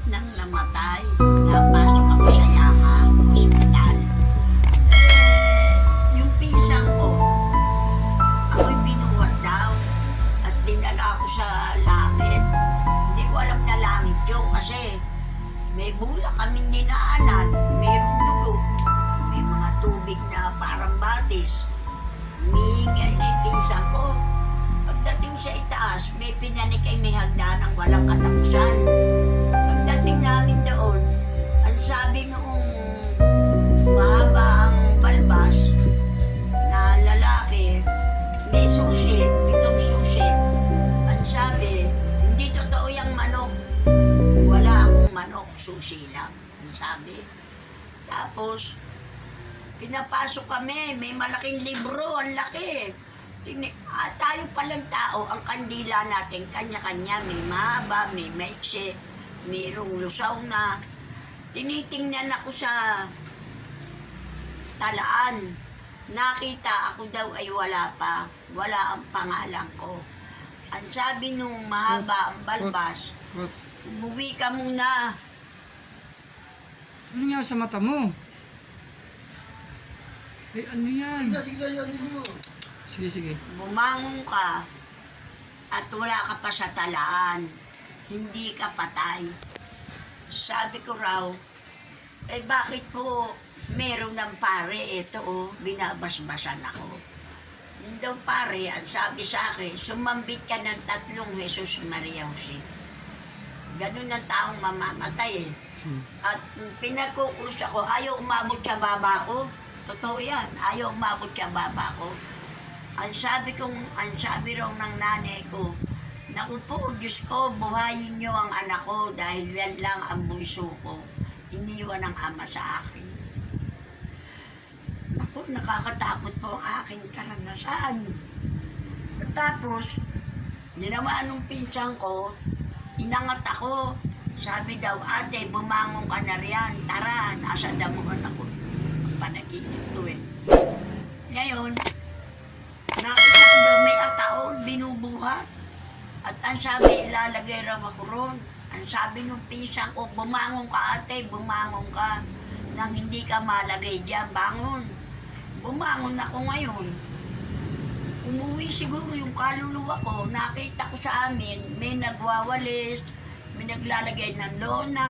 nang namatay. Napasok ako sa Yama Hospital. Yung pinsan ko, ako'y binuhat daw at dinala ako sa langit. Hindi ko alam na langit yun kasi may bulak kaming dinaanan, mayroong dugo, may mga tubig na parang batis. Humihingal na yung pinsan ko. Pagdating sa itaas, may pinanik ay may hagdanang walang katapusan. Pagdating namin doon, ang sabi noong mahaba ang balbas na lalaki, may susi, 7 susi. Ang sabi, hindi totoo yung manok. Wala akong manok, susi lang. Ang sabi. Tapos, pinapasok kami, may malaking libro, ang laki. Tayo palang tao, ang kandila natin, kanya-kanya, may mahaba, may maiksi, mayroong lusaw na. Tinitingnan ako sa talaan. Nakita ako daw ay wala pa, wala ang pangalan ko. Ang sabi nung mahaba ang balbas, umuwi ka muna. Ano nga sa mata mo? Eh, ano yan? Sige. Bumangon ka at wala ka pa sa talaan. Hindi ka patay. Sabi ko raw, eh bakit po meron ng pare ito binabasbasan ako. Yung daw pare, ang sabi sa akin, sumambit ka ng 3 Jesus Maria Jose. Ganun ang taong mamamatay eh. At pinagkukus ako, ayaw umabot sa baba ko. Totoo yan, ayaw umabot sa baba ko. Ang sabi raw ng nanay ko, naku po, Diyos ko, buhayin niyo ang anak ko dahil yan lang ang bunso ko. Iniwan ng ama sa akin. Naku, nakakatakot po ang aking karanasan. Tapos, ginawa nung pinsan ko, inangat ako. Sabi daw, ate, bumangon ka na riyan. Tara, nasa damuhan ako. Panaginip ko eh. Ngayon, nakita ko daw may ataon, binubuhat. At ang sabi, ilalagay raw ako ron. Ang sabi nung pinsan ko, bumangon ka ate, bumangon ka. Nang hindi ka malagay dyan, bangon. Bumangon ako ngayon. Umuwi siguro yung kaluluwa ko, nakita ko sa amin, may nagwawalis, may naglalagay ng lona.